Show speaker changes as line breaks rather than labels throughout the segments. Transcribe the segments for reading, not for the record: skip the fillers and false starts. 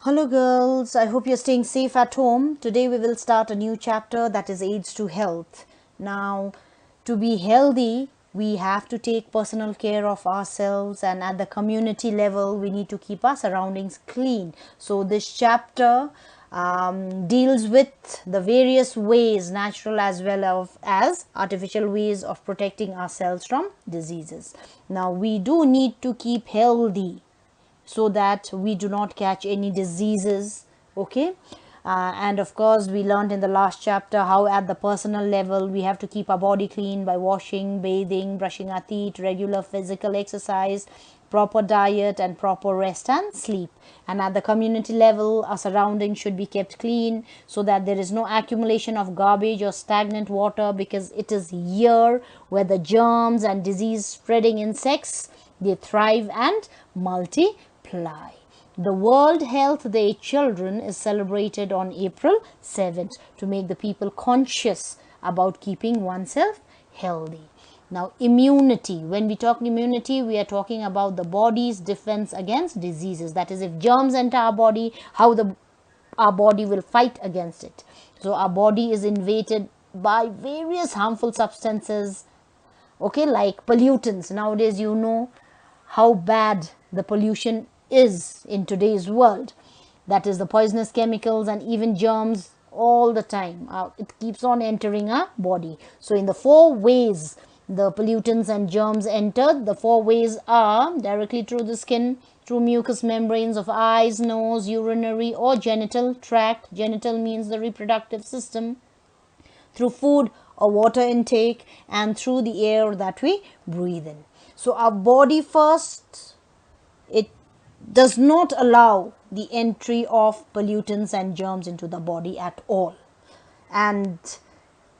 Hello girls, I hope you're staying safe at home. Today we will start a new chapter that is Aids to Health. Now, to be healthy, we have to take personal care of ourselves, and at the community level, we need to keep our surroundings clean. So this chapter deals with the various ways, natural as well as artificial ways of protecting ourselves from diseases. Now, we do need to keep healthy so that we do not catch any diseases. Okay. And of course we learned in the last chapter how at the personal level we have to keep our body clean by washing, bathing, brushing our teeth, regular physical exercise, proper diet, and proper rest and sleep. And at the community level, our surroundings should be kept clean so that there is no accumulation of garbage or stagnant water, because it is here where the germs and disease spreading insects, they thrive and multiply. The World Health Day Children is celebrated on April 7th to make the people conscious about keeping oneself healthy. Now, immunity. When we talk immunity, we are talking about the body's defense against diseases. That is, if germs enter our body, how our body will fight against it. So, our body is invaded by various harmful substances, okay, like pollutants. Nowadays, you know how bad the pollution is in today's world. That is the poisonous chemicals and even germs all the time. It keeps on entering our body. So in the four ways the pollutants and germs enter, the four ways are directly through the skin, through mucous membranes of eyes, nose, urinary or genital tract. Genital means the reproductive system. Through food or water intake, and through the air that we breathe in. So our body first, it does not allow the entry of pollutants and germs into the body at all.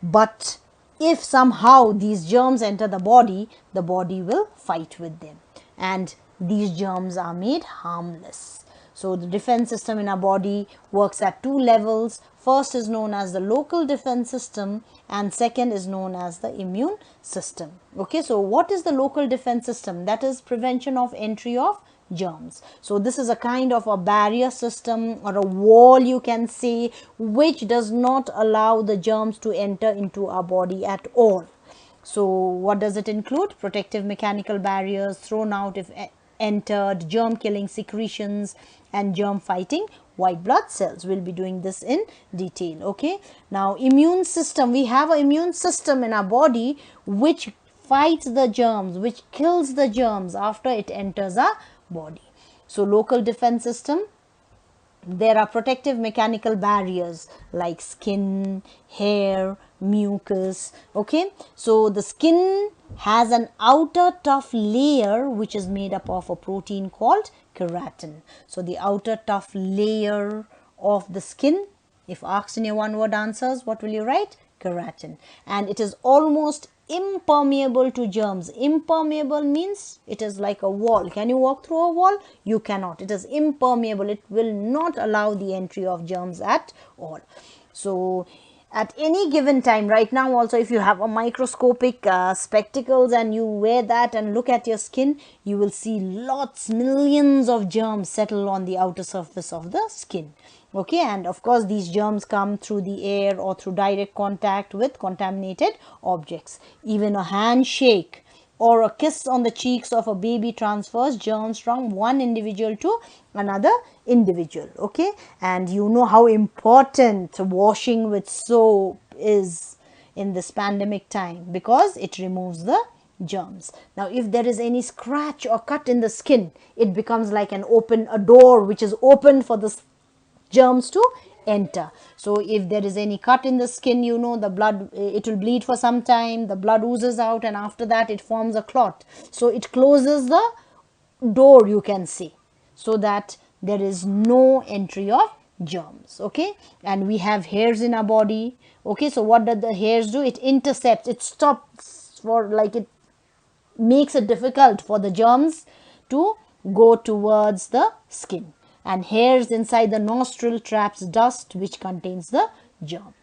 But if somehow these germs enter the body will fight with them, and these germs are made harmless. So the defense system in our body works at two levels. First is known as the local defense system, and second is known as the immune system. Okay, so what is the local defense system? That is prevention of entry of germs. So this is a kind of a barrier system, or a wall you can say, which does not allow the germs to enter into our body at all. So what does it include? Protective mechanical barriers thrown out if entered, germ killing secretions, and germ fighting white blood cells. We'll be doing this in detail. Okay, now immune system. We have an immune system in our body which fights the germs, which kills the germs after it enters our body. So local defense system, there are protective mechanical barriers like skin, hair, mucus. Okay, so the skin has an outer tough layer which is made up of a protein called keratin. So the outer tough layer of the skin, if asked in your one word answers, what will you write? Keratin. And it is almost impermeable to germs. Impermeable means it is like a wall. Can you walk through a wall? You cannot. It is impermeable. It will not allow the entry of germs at all. So at any given time, right now also, if you have a microscopic spectacles and you wear that and look at your skin, you will see lots, millions of germs settle on the outer surface of the skin. Okay, and of course these germs come through the air or through direct contact with contaminated objects. Even a handshake or a kiss on the cheeks of a baby transfers germs from one individual to another individual. Okay, and you know how important washing with soap is in this pandemic time, because it removes the germs. Now if there is any scratch or cut in the skin, it becomes like a door which is open for the germs to enter. So if there is any cut in the skin, you know, the blood, it will bleed for some time, the blood oozes out, and after that it forms a clot. So it closes the door, you can say, so that there is no entry of germs. Okay, and we have hairs in our body. Okay, so what do the hairs do? It intercepts, it stops, for like, it makes it difficult for the germs to go towards the skin. And hairs inside the nostril traps dust which contains the germ.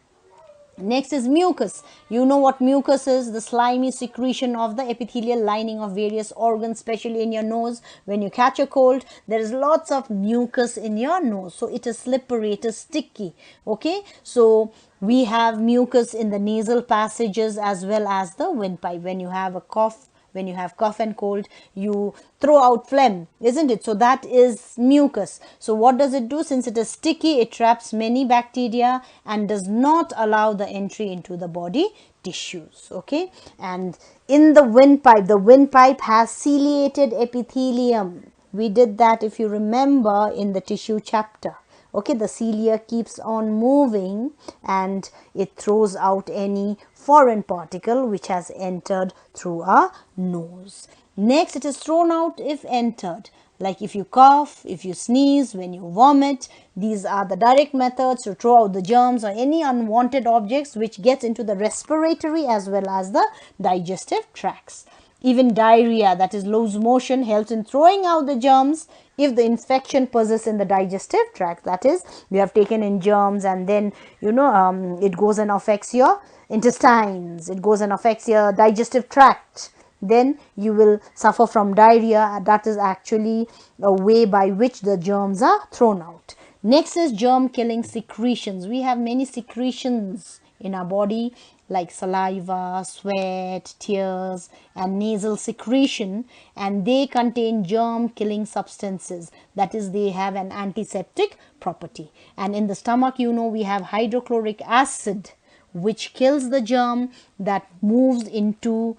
Next is mucus. You know what mucus is? The slimy secretion of the epithelial lining of various organs, especially in your nose. When you catch a cold, there is lots of mucus in your nose. So it is slippery, it is sticky. Okay, so we have mucus in the nasal passages as well as the windpipe. When you have a cough, when you have cough and cold, you throw out phlegm, isn't it? So that is mucus. So what does it do? Since it is sticky, it traps many bacteria and does not allow the entry into the body tissues. Okay, and in the windpipe has ciliated epithelium. We did that, if you remember, in the tissue chapter. Okay, the cilia keeps on moving and it throws out any foreign particle which has entered through our nose. Next, it is thrown out if entered, like if you cough, if you sneeze, when you vomit. These are the direct methods to throw out the germs or any unwanted objects which gets into the respiratory as well as the digestive tracts. Even diarrhea, that is loose motion, helps in throwing out the germs if the infection persists in the digestive tract. That is, you have taken in germs and then it goes and affects your intestines, it goes and affects your digestive tract, then you will suffer from diarrhea. That is actually a way by which the germs are thrown out. Next is germ killing secretions. We have many secretions in our body like saliva, sweat, tears and nasal secretion, and they contain germ killing substances. That is, they have an antiseptic property. And in the stomach, we have hydrochloric acid which kills the germ that moves into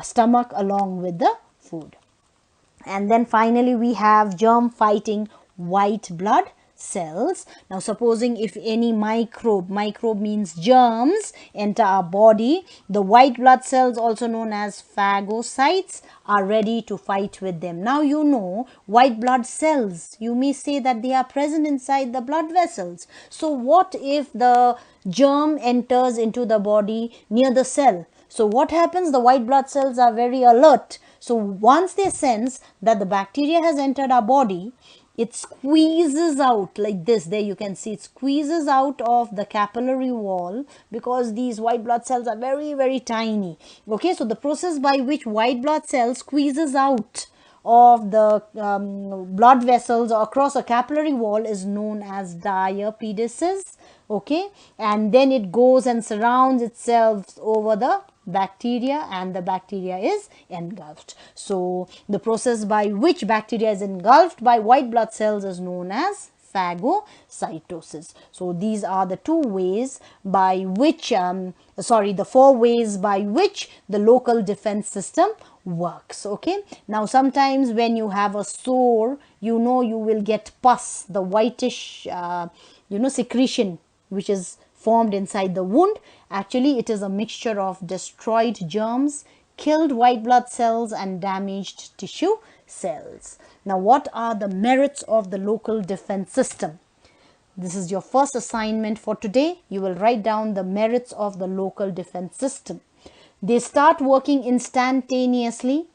stomach along with the food. And then finally we have germ fighting white blood cells. Now supposing if any microbe means germs, enter our body, the white blood cells, also known as phagocytes, are ready to fight with them. Now white blood cells, you may say that they are present inside the blood vessels. So what if the germ enters into the body near the cell? So what happens? The white blood cells are very alert. So once they sense that the bacteria has entered our body, it squeezes out like this. There you can see it squeezes out of the capillary wall, because these white blood cells are very, very tiny. Okay, so the process by which white blood cells squeezes out of the blood vessels across a capillary wall is known as diapedesis. Okay, and then it goes and surrounds itself over the bacteria and the bacteria is engulfed. So the process by which bacteria is engulfed by white blood cells is known as phagocytosis. So these are the two ways by which the four ways by which the local defense system works. Okay, now sometimes when you have a sore, you will get pus, the whitish secretion which is formed inside the wound. Actually, it is a mixture of destroyed germs, killed white blood cells and damaged tissue cells. Now, what are the merits of the local defense system? This is your first assignment for today. You will write down the merits of the local defense system. They start working instantaneously.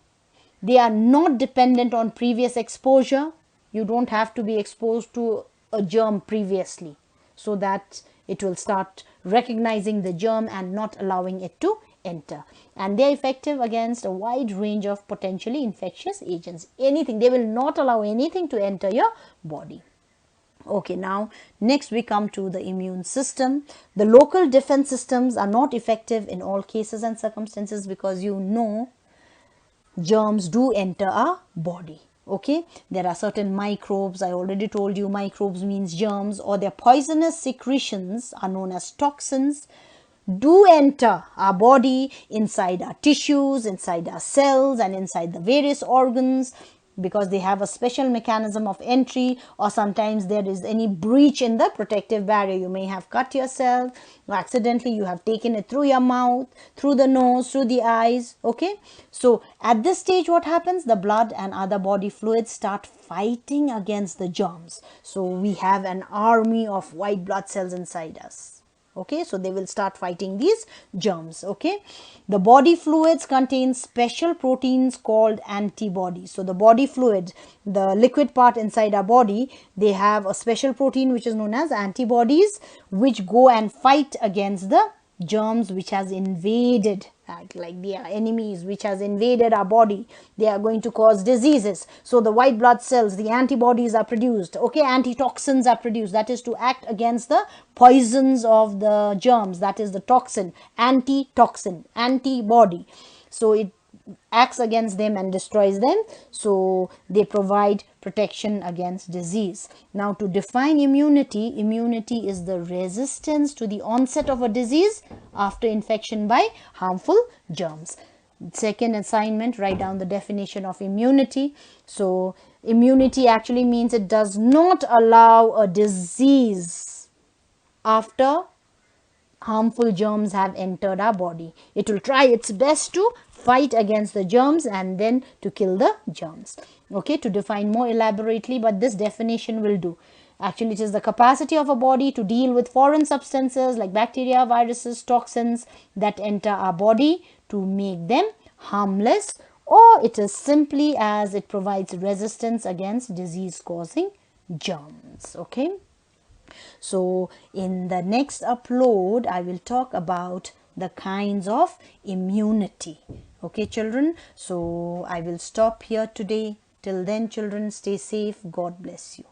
They are not dependent on previous exposure. You don't have to be exposed to a germ previously so that it will start recognizing the germ and not allowing it to enter. And they are effective against a wide range of potentially infectious agents. Anything, they will not allow anything to enter your body. Okay, now next we come to the immune system. The local defense systems are not effective in all cases and circumstances because germs do enter our body. Okay, there are certain microbes. I already told you microbes means germs, or their poisonous secretions are known as toxins, do enter our body, inside our tissues, inside our cells and inside the various organs, because they have a special mechanism of entry, or sometimes there is any breach in the protective barrier. You may have cut yourself, or accidentally you have taken it through your mouth, through the nose, through the eyes. Okay, so at this stage what happens? The blood and other body fluids start fighting against the germs. So we have an army of white blood cells inside us. Okay, so they will start fighting these germs. Okay, the body fluids contain special proteins called antibodies. So the body fluid, the liquid part inside our body, they have a special protein which is known as antibodies, which go and fight against the germs which has invaded, like the enemies which has invaded our body, they are going to cause diseases. So the white blood cells, the antibodies are produced, okay, antitoxins are produced, that is to act against the poisons of the germs, that is the toxin, antitoxin, antibody. So it acts against them and destroys them. So they provide protection against disease. Now, to define immunity, immunity is the resistance to the onset of a disease after infection by harmful germs. Second assignment, write down the definition of immunity. So immunity actually means it does not allow a disease after harmful germs have entered our body. It will try its best to fight against the germs and then to kill the germs. Okay, to define more elaborately, but this definition will do. Actually, it is the capacity of a body to deal with foreign substances like bacteria, viruses, toxins that enter our body to make them harmless, or it is simply as it provides resistance against disease-causing germs. Okay. So in the next upload, I will talk about the kinds of immunity. Okay, children. So I will stop here today. Till then, children, stay safe. God bless you.